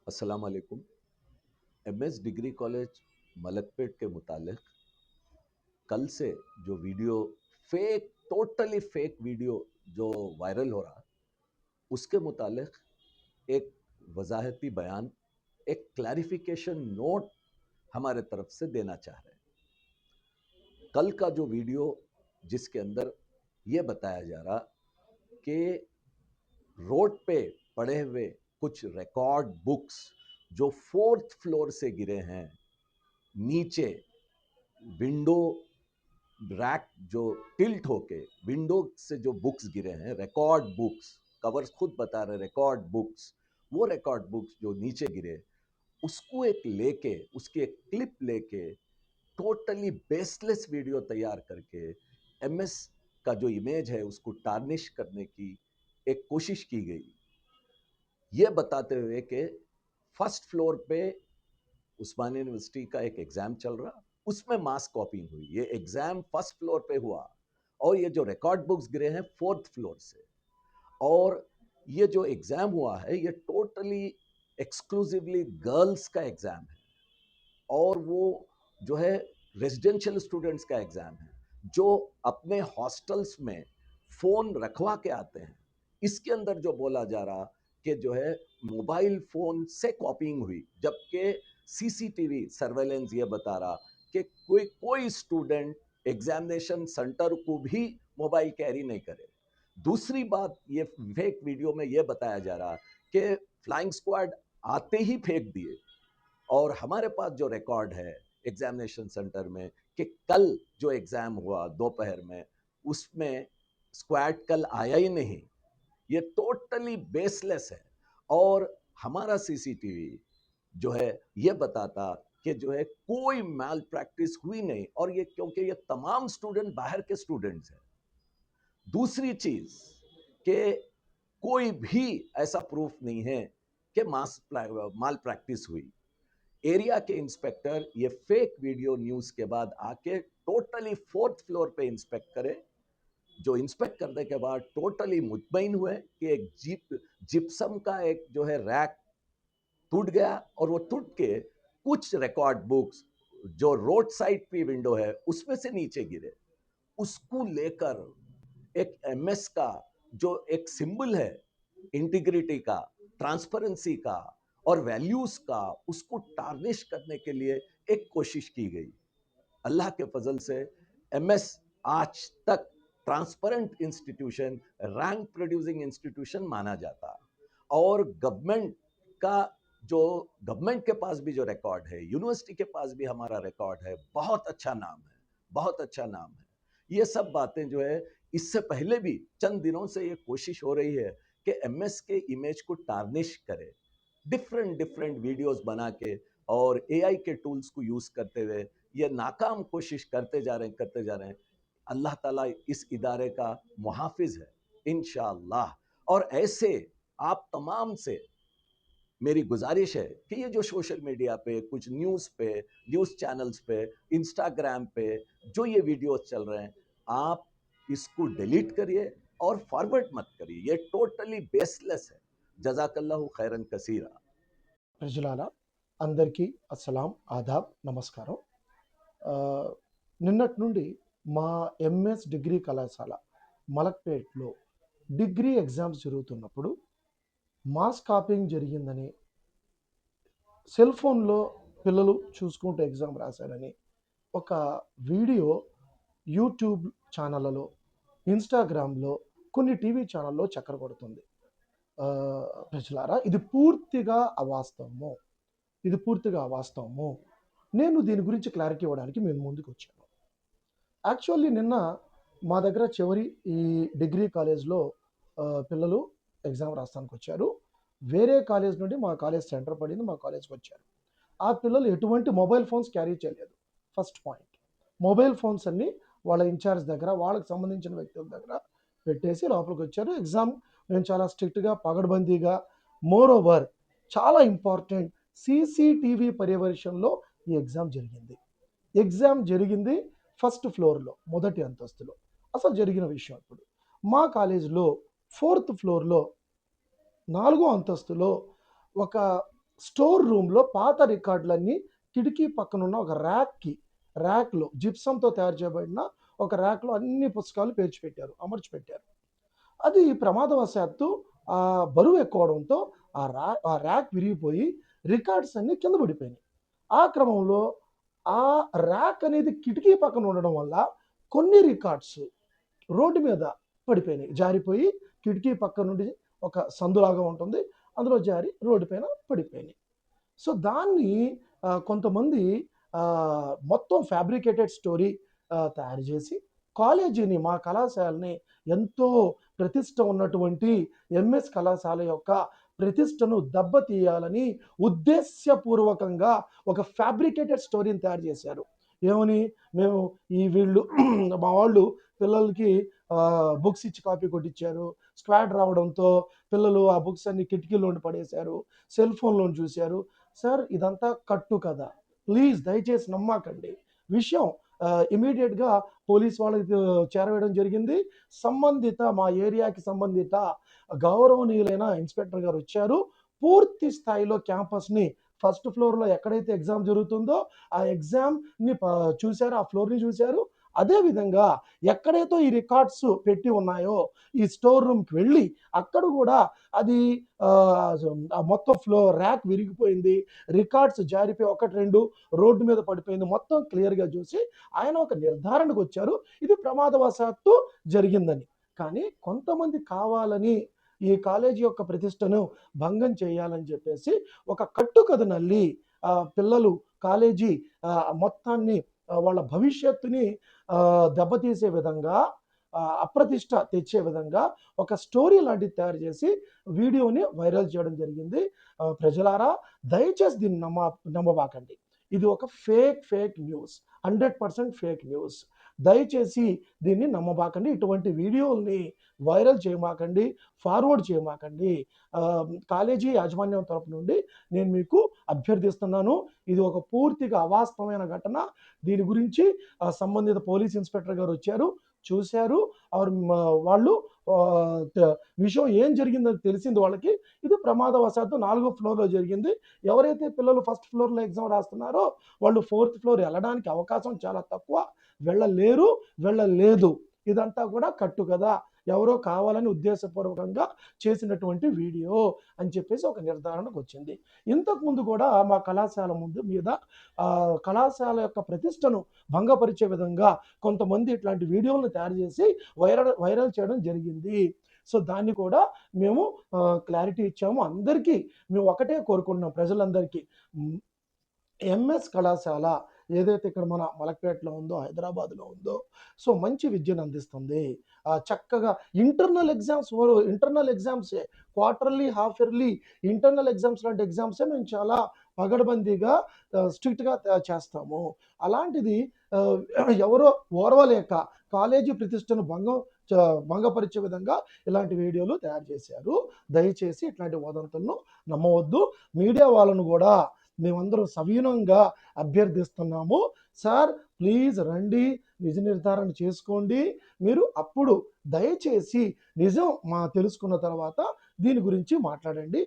अस्सलाम वालेकुम। MS degree college Malakpet के मुतालिक कल से जो वीडियो टोटली फेक वीडियो जो वायरल हो रहा, उसके मुतालिक एक वजाहती बयान, एक क्लैरिफिकेशन नोट हमारे तरफ से देना चाह रहे हैं। कल का जो वीडियो जिसके अंदर ये बताया जा रहा कि रोड पे पड़े हुए कुछ रिकॉर्ड बुक्स जो 4th फ्लोर से गिरे हैं नीचे, विंडो रैक जो टिल्ट होके विंडो से जो बुक्स गिरे हैं, रिकॉर्ड बुक्स, कवर्स खुद बता रहे रिकॉर्ड बुक्स, वो रिकॉर्ड बुक्स जो नीचे गिरे, उसको एक लेके, उसकी एक क्लिप लेके टोटली बेसलेस वीडियो तैयार करके एमएस का जो इमेज है उसको टार्निश करने की एक कोशिश की गई, ये बताते हुए कि फर्स्ट फ्लोर पे उस्मानिया यूनिवर्सिटी का एक एग्जाम चल रहा, उसमें मास कॉपिंग हुई। ये एग्जाम फर्स्ट फ्लोर पे हुआ और ये जो रिकॉर्ड बुक्स गिरे हैं 4th फ्लोर से। और ये जो एग्जाम हुआ है ये टोटली एक्सक्लूसिवली गर्ल्स का एग्जाम है और वो जो है रेजिडेंशियल स्टूडेंट्स का एग्जाम है जो अपने हॉस्टल्स में फोन रखवा के आते हैं। इसके अंदर जो बोला जा रहा कि जो है मोबाइल फोन से कॉपिंग हुई, जबकि सीसीटीवी सर्वेलेंस ये बता रहा कि कोई कोई स्टूडेंट एग्जामिनेशन सेंटर को भी मोबाइल कैरी नहीं करे। दूसरी बात, ये फेक वीडियो में ये बताया जा रहा कि फ्लाइंग स्क्वाड आते ही फेंक दिए, और हमारे पास जो रिकॉर्ड है एग्जामिनेशन सेंटर में कि कल जो एग्जाम हुआ दोपहर में, उसमें स्क्वाड कल आया ही नहीं। ये टोटली बेसलेस है। और हमारा सीसीटीवी जो है ये बताता कि जो है कोई मैल प्रैक्टिस हुई नहीं, और ये क्योंकि ये तमाम स्टूडेंट बाहर के स्टूडेंट्स हैं। दूसरी चीज कि कोई भी ऐसा प्रूफ नहीं है कि माल प्रैक्टिस हुई। एरिया के इंस्पेक्टर ये फेक वीडियो न्यूज के बाद आके टोटली 4th फ्लोर पे इंस्पेक्ट करे, जो इंस्पेक्ट करने के बाद टोटली मुतमईन हुए कि एक जिप्सम का एक जो है रैक टूट गया, और वो टूट के कुछ रिकॉर्ड बुक्स जो रोड साइड पे विंडो है उसमें से नीचे गिरे। उसको लेकर एक एमएस का जो एक सिंबल है इंटीग्रिटी का, ट्रांसपेरेंसी का और वैल्यूज का, उसको टार्निश करने के लिए एक कोशिश की गई। अल्लाह के फजल से एमएस आज तक transparent institution, rank producing institution माना जाता। और गवर्नमेंट का जो गवर्नमेंट के पास भी जो रिकॉर्ड है, यूनिवर्सिटी के पास भी हमारा रिकॉर्ड है, बहुत अच्छा नाम है, बहुत अच्छा नाम है। ये सब बातें जो है, इससे पहले भी चंद दिनों से ये कोशिश हो रही है कि एमएस के इमेज को टार्निश करे, डिफरेंट डिफरेंट वीडियोस बना के और एआई के टूल्स को यूज करते हुए ये नाकाम कोशिश करते जा रहे हैं। अल्लाह ताला इस इदारे का मुहाफिज है इंशाअल्लाह। और ऐसे आप तमाम से मेरी गुजारिश है कि ये जो सोशल मीडिया पे, कुछ न्यूज़ पे, न्यूज़ चैनल्स पे, इंस्टाग्राम पे जो ये वीडियोस चल रहे हैं, आप इसको डिलीट करिए और फॉरवर्ड मत करिए। ये टोटली बेसलेस है। जज़ाकल्लाहु खैरन कसीरा। ప్రజలారా అందరికీ అస్సలాం ఆదాబ్ నమస్కారం. ఆ, నిన్నటి నుండి మా ఎంఎస్ డిగ్రీ కళాశాల మలక్పేట్లో డిగ్రీ ఎగ్జామ్స్ జరుగుతున్నప్పుడు మాస్ కాపింగ్ జరిగిందని, సెల్ ఫోన్లో పిల్లలు చూసుకుంటూ ఎగ్జామ్ రాశారని ఒక వీడియో యూట్యూబ్ ఛానళ్ళలో, ఇన్స్టాగ్రామ్లో, కొన్ని టీవీ ఛానల్లో చక్కర కొడుతుంది. ఆ, ప్రజలారా ఇది పూర్తిగా అవాస్తవము. నేను దీని గురించి క్లారిటీ ఇవ్వడానికి మేము ముందుకు వచ్చాను. యాక్చువల్లీ నిన్న మా దగ్గర చివరి ఈ డిగ్రీ కాలేజ్లో పిల్లలు ఎగ్జామ్ రాస్తానికి వచ్చారు. వేరే కాలేజ్ నుండి మా కాలేజ్ సెంటర్ పడింది, మా కాలేజ్కి వచ్చారు. ఆ పిల్లలు ఎటువంటి మొబైల్ ఫోన్స్ క్యారీ చేయలేదు. ఫస్ట్ పాయింట్, మొబైల్ ఫోన్స్ అన్నీ వాళ్ళ ఇన్ఛార్జ్ దగ్గర, వాళ్ళకి సంబంధించిన వ్యక్తుల దగ్గర పెట్టేసి లోపలికి వచ్చారు. ఎగ్జామ్ మేము చాలా స్ట్రిక్ట్గా, పగడ్బందీగా, మోర్ ఓవర్ చాలా ఇంపార్టెంట్ సీసీటీవీ పర్యవేక్షణలో ఈ ఎగ్జామ్ జరిగింది ఫస్ట్ ఫ్లోర్లో, మొదటి అంతస్తులో. అసలు జరిగిన విషయం ఇప్పుడు మా కాలేజీలో 4th ఫ్లోర్లో 4వ అంతస్తులో ఒక స్టోర్ రూమ్లో పాత రికార్డులన్నీ కిటికీ పక్కనున్న ఒక ర్యాక్లో జిప్సంతో తయారు చేయబడిన ఒక ర్యాక్లో అన్ని పుస్తకాలు పేర్చిపెట్టారు, అమర్చిపెట్టారు. అది ప్రమాదవశాత్తు ఆ బరువు ఎక్కువడంతో ఆ ర్యాక్ విరిగిపోయి రికార్డ్స్ అన్ని కింద పడిపోయినాయి. ఆ క్రమంలో ఆ ర్యాక్ అనేది కిటికీ పక్కన ఉండడం వల్ల కొన్ని రికార్డ్స్ రోడ్డు మీద పడిపోయినాయి, జారిపోయి కిటికీ పక్క నుండి ఒక సందులాగా ఉంటుంది, అందులో జారి రోడ్డు పైన పడిపోయినాయి. సో దాన్ని కొంతమంది మొత్తం ఫ్యాబ్రికేటెడ్ స్టోరీ తయారు చేసి కాలేజీని, మా కళాశాలని, ఎంతో ప్రతిష్ట ఉన్నటువంటి ఎంఎస్ కళాశాల యొక్క ప్రతిష్టను దెబ్బతీయాలని ఉద్దేశ్యపూర్వకంగా ఒక ఫ్యాబ్రికేటెడ్ స్టోరీని తయారు చేశారు. ఏమని, మేము వీళ్ళు మా వాళ్ళు పిల్లలకి బుక్స్ ఇచ్చి కాపీ కొట్టించారు, స్క్వాడ్ రావడంతో పిల్లలు ఆ బుక్స్ అన్ని కిటికీలో పడేశారు, సెల్ ఫోన్లో చూశారు. సార్, ఇదంతా కట్టు కదా, ప్లీజ్ దయచేసి నమ్మకండి. విషయం ఇమీడియట్గా పోలీస్ వాళ్ళకి చేరవేయడం జరిగింది. సంబంధిత మా ఏరియాకి సంబంధిత గౌరవనీయులైన ఇన్స్పెక్టర్ గారు వచ్చారు. పూర్తి స్థాయిలో క్యాంపస్ని ఫస్ట్ ఫ్లోర్లో ఎక్కడైతే ఎగ్జామ్ జరుగుతుందో ఆ ఎగ్జామ్ని చూశారు, ఆ ఫ్లోర్ని చూశారు. అదేవిధంగా ఎక్కడైతే ఈ రికార్డ్స్ పెట్టి ఉన్నాయో ఈ స్టోర్ రూమ్కి వెళ్ళి అక్కడ కూడా అది మొత్తం ర్యాక్ విరిగిపోయింది, రికార్డ్స్ జారిపోయి ఒకటి రెండు రోడ్డు మీద పడిపోయింది, మొత్తం క్లియర్గా చూసి ఆయన ఒక నిర్ధారణకు వచ్చారు, ఇది ప్రమాదవశాత్తు జరిగిందని. కానీ కొంతమంది కావాలని ఈ కాలేజీ యొక్క ప్రతిష్టను భంగం చేయాలని చెప్పేసి ఒక కట్టుకథనల్లి పిల్లలు కాలేజీ మొత్తాన్ని, వాళ్ళ భవిష్యత్తుని దెబ్బతీసే విధంగా, అప్రతిష్ట తెచ్చే విధంగా ఒక స్టోరీ లాంటిది తయారు చేసి వీడియోని వైరల్ చేయడం జరిగింది. ప్రజలారా, దయచేసి దీన్ని నమ్మబాకండి. ఇది ఒక ఫేక్ న్యూస్, 100% ఫేక్ న్యూస్. దయచేసి దీన్ని నమ్మబాకండి. ఇటువంటి వీడియోల్ని వైరల్ చేయమాకండి, ఫార్వర్డ్ చేయమాకండి. కాలేజీ యాజమాన్యం తరపు నుండి నేను మీకు అభ్యర్థిస్తున్నాను. ఇది ఒక పూర్తిగా అవాస్తవమైన ఘటన. దీని గురించి సంబంధిత పోలీస్ ఇన్స్పెక్టర్ గారు వచ్చారు, చూశారు. వాళ్ళు విషయం ఏం జరిగిందని తెలిసింది వాళ్ళకి. ఇది ప్రమాదవశాత్తు 4వ ఫ్లోర్లో జరిగింది. ఎవరైతే పిల్లలు ఫస్ట్ ఫ్లోర్లో ఎగ్జామ్ రాస్తున్నారో వాళ్ళు 4th ఫ్లోర్ వెళ్ళడానికి అవకాశం చాలా తక్కువ, వెళ్ళలేదు. ఇదంతా కూడా కట్టు కదా, ఎవరో కావాలని ఉద్దేశపూర్వకంగా చేసినటువంటి వీడియో అని చెప్పేసి ఒక నిర్ధారణకు వచ్చింది. ఇంతకుముందు కూడా మా కళాశాల మీద కళాశాల యొక్క ప్రతిష్టను భంగపరిచే విధంగా కొంతమంది ఇట్లాంటి వీడియోలను తయారు చేసి వైరల్ చేయడం జరిగింది. సో దాన్ని కూడా మేము క్లారిటీ ఇచ్చాము. అందరికీ మేము ఒకటే కోరుకుంటున్నాం, ప్రజలందరికీ, ఎంఎస్ కళాశాల ఏదైతే ఇక్కడ మన మలక్పేటలో ఉందో, హైదరాబాద్లో ఉందో, సో మంచి విద్యను అందిస్తుంది. చక్కగా ఇంటర్నల్ ఎగ్జామ్సే, quarterly, half yearly internal exams లాంటి ఎగ్జామ్సే మేము చాలా పగడబందీగా స్ట్రిక్ట్గా చేస్తాము. అలాంటిది ఎవరో ఓర్వలేక కాలేజీ ప్రతిష్టను భంగపరిచే విధంగా ఇలాంటి వీడియోలు తయారు చేశారు. దయచేసి ఇట్లాంటి వదంతులను నమ్మవద్దు. మీడియా వాళ్ళను కూడా మేమందరం సవినయంగా అభ్యర్థిస్తున్నాము. సార్, ప్లీజ్ రండి, నిజ నిర్ధారణ చేసుకోండి. మీరు అప్పుడు దయచేసి నిజం తెలుసుకున్న తర్వాత దీని గురించి మాట్లాడండి.